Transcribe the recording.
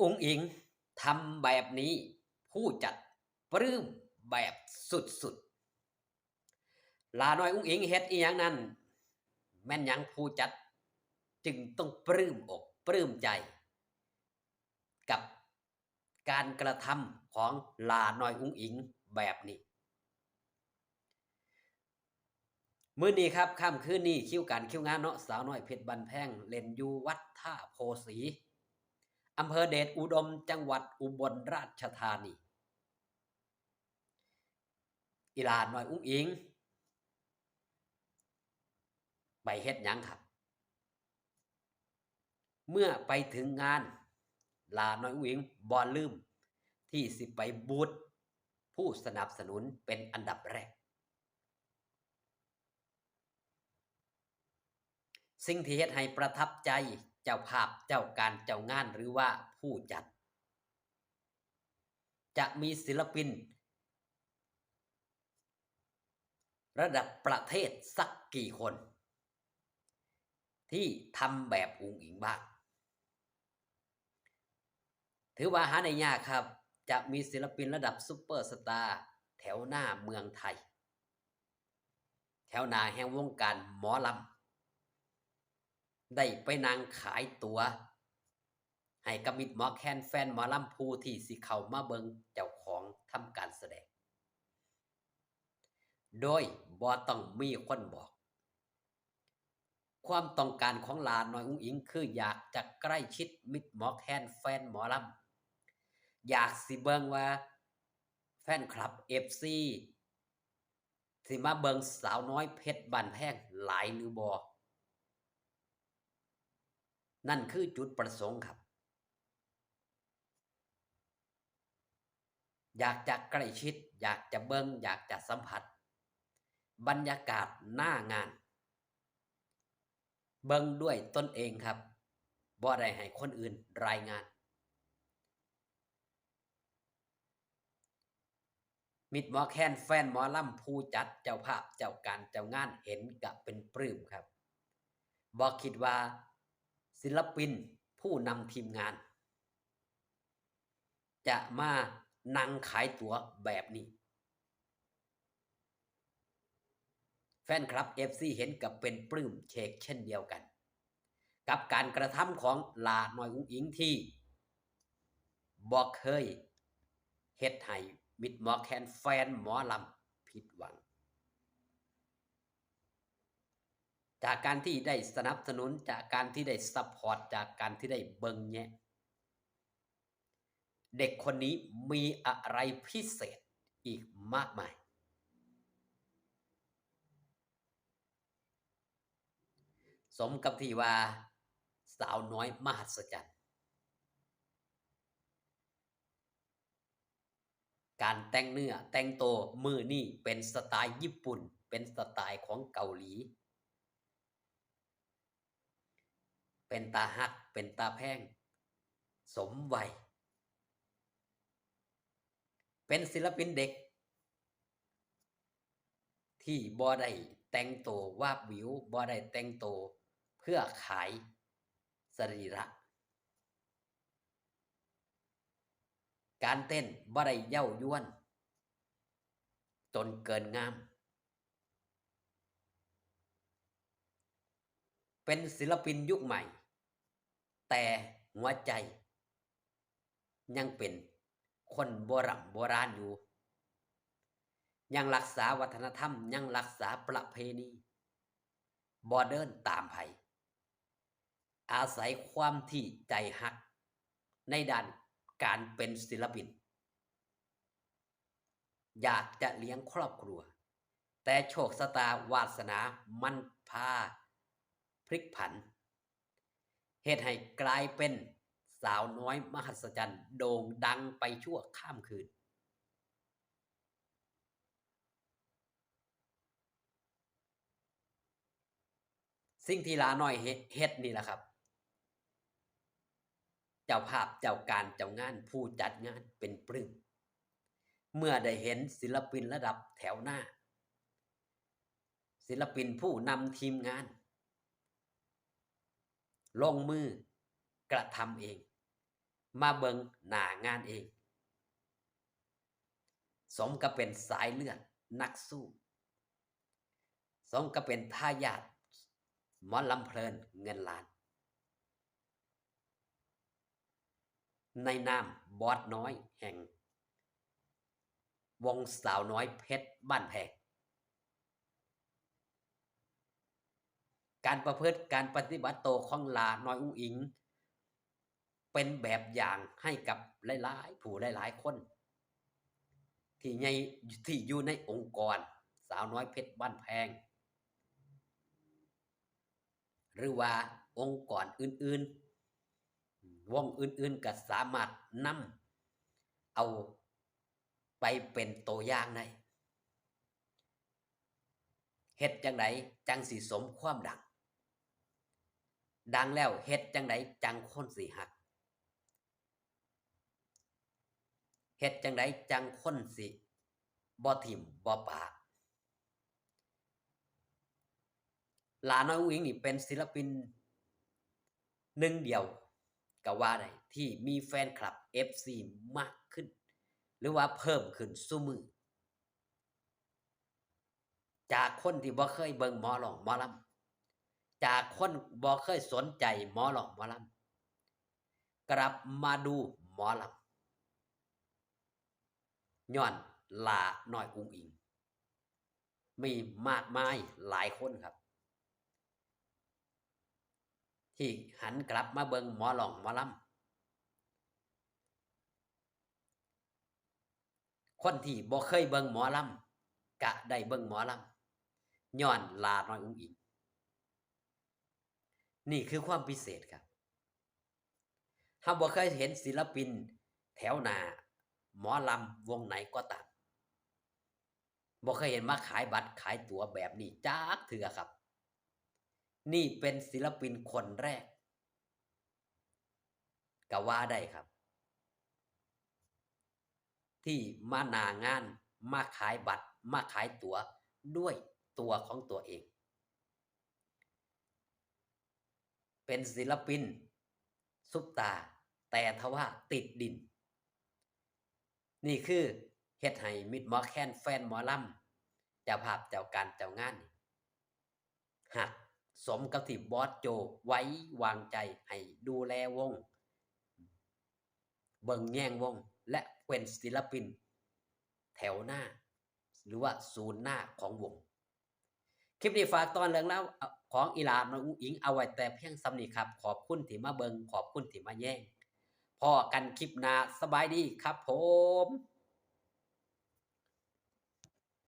อุ๋งอิงทำแบบนี้ผู้จัดปลื้มแบบสุดๆลาน้อยอุ๋งอิงเฮ็ดอิหยังนั้นแม่นหยังผู้จัดจึงต้องปลื้มอกปลื้มใจกับการกระทำของลาน้อยอุ๋งอิงแบบนี้มื้อนี้ครับค่ำคืนนี้คิวการคิวงานเนาะสาวน้อยเพชรบันแพงเล่นอยู่วัดท่าโพสีอำเภอเดชอุดมจังหวัดอุบลราชธานีอีหลาน้อยอุ๋งอิงไปเฮ็ดหยังครับ เมื่อไปถึงงานลาน้อยอุ๋งอิ๋งบ่ลืมที่สิไปบูธผู้สนับสนุนเป็นอันดับแรกสิ่งที่เฮ็ดให้ประทับใจเจ้าภาพเจ้าการเจ้างานหรือว่าผู้จัดจะมีศิลปินระดับประเทศสักกี่คนที่ทำแบบอุ๋งอิ๋งบ้างถือว่าหาได้ยากครับจะมีศิลปินระดับซุปเปอร์สตาร์แถวหน้าเมืองไทยแถวหน้าแห่งวงการหมอลำได้ไปนั่งขายตั๋วให้กับมิตรหมอแคนแฟนหมอลำผู้ที่สิเข้ามาเบิ่งเจ้าของทำการแสดงโดยบ่ต้องมีคนบอกความต้องการของหลานน้อยอุ๋งอิ๋งคืออยากจะใกล้ชิดมิตรหมอแคนแฟนหมอลำอยากสิเบิ่งว่าแฟนคลับ FC สิมาเบิ่งสาวน้อยเพชรบ้านแพงหลายหรือบ่นั่นคือจุดประสงค์ครับอยากจะใกล้ชิดอยากจะเบิ่งอยากจะสัมผัสบรรยากาศหน้างานเบิ่งด้วยตนเองครับบ่ได้ให้คนอื่นรายงานมิตรหมอแคนแฟนหมอลำผู้จัดเจ้าภาพเจ้าการเจ้างานเห็นก็เป็นปลื้มครับบ่คิดว่าศิลปินผู้นำทีมงานจะมานั่งขายตั๋วแบบนี้แฟนคลับ FC เห็นก็เป็นปลื้มเชกเช่นเดียวกันกับการกระทำของหลาน้อยอุ๋งอิ๋งที่บ่เคยเฮ็ดให้มิตรหมอแคนแฟนหมอลำผิดหวังจากการที่ได้สนับสนุนจากการที่ได้ซัปพอร์ตจากการที่ได้เบิ่งแยะเด็กคนนี้มีอะไรพิเศษอีกมากมายสมกับที่ว่าสาวน้อยมหัศจรรย์การแต่งเนื้อแต่งตัวมื้อนี้เป็นสไตล์ญี่ปุ่นเป็นสไตล์ของเกาหลีเป็นตาฮักเป็นตาแพงสมวัยเป็นศิลปินเด็กที่บ่ได้แต่งตัววาบหวิวบ่ได้แต่งตัวเพื่อขายสรีระการเต้นบ่ได้เย้ายวนจนเกินงามเป็นศิลปินยุคใหม่แต่หัวใจยังเป็นคนโบราณอยู่ยังรักษาวัฒนธรรมยังรักษาประเพณีบ่เดินตามไผอาศัยความที่ใจฮักในด้านการเป็นศิลปินอยากจะเลี้ยงครอบครัวแต่โชคชะตาวาสนามันพาพลิกผันเฮ็ดให้กลายเป็นสาวน้อยมหัศจรรย์โด่งดังไปชั่วข้ามคืนสิ่งที่หลาน้อยเฮ็ดนี่แหละครับเจ้าภาพเจ้าการเจ้างานผู้จัดงานเป็นปลื้มเมื่อได้เห็นศิลปินระดับแถวหน้าศิลปินผู้นำทีมงานลงมือกระทำเอง มาเบิงหน้างานเองสมกับเป็นสายเลือดนักสู้สมกับเป็นทายาทหมอลำเพลินเงินล้านในนามบอสน้อยแห่งวงสาวน้อยเพชรบ้านแพงการประพฤติการปฏิบัติตัวของหลาน้อยอุ้งอิงเป็นแบบอย่างให้กับหลายๆผู้หลายๆคนที่อยู่ในองค์กรสาวน้อยเพชรบ้านแพงหรือว่าองค์กรอื่นๆวงอื่นๆก็สามารถนำเอาไปเป็นตัวอย่างได้เฮ็ดจังไดจังสิสมความดังแล้วเฮ็ดจังไดจังคนสิฮักเฮ็ดจังไดจังคนสิบ่ถิ่มบ่ปาหลาน้อยอุ้งอิงนี่เป็นศิลปินหนึ่งเดียวก็ว่าได้ที่มีแฟนคลับ FC มากขึ้นหรือว่าเพิ่มขึ้นซุมื้อจากคนที่บ่เคยเบิ่งหมอร้องหมอลำจากคนบ่เคยสนใจหมอร้องหมอลำกลับมาดูหมอลำย้อนหลาน้อยอุ้งอิงมีมากมายหลายคนครับที่หันกลับมาเบิ่งหมอร้องหมอลำคนที่บ่เคยเบิ่งหมอลำก็ได้เบิ่งหมอลำย้อนหลาน้อยอุ้งอิงนี่คือความพิเศษครับเราบ่เคยเห็นศิลปินแถวหน้าหมอลำวงไหนก็ตามบ่เคยเห็นมาขายบัตรขายตั๋วแบบนี้จักเทื่อครับนี่เป็นศิลปินคนแรกก็ว่าได้ครับที่มาหน้างานมาขายบัตรมาขายตั๋วด้วยตัวของตัวเองเป็นศิลปินซุปตาแต่ทว่าติดดินนี่คือเฮ็ดให้มิตรหมอแคนแฟนหมอลำเจ้าภาพเจ้าการเจ้างานหักสมกับที่บอสโจไว้วางใจให้ดูแลวงเบิ่งแย่งวงและเป็นศิลปินแถวหน้าหรือว่าศูนย์หน้าของวงคลิปนี้ฝากตอนเรื่องเล่าของอีหลาน้องอุ้งอิงเอาไว้แต่เพียงส่ำนี้ครับขอบคุณที่มาเบิ่งขอบคุณที่มาแย่งพอกันคลิปหน้าสบายดีครับผม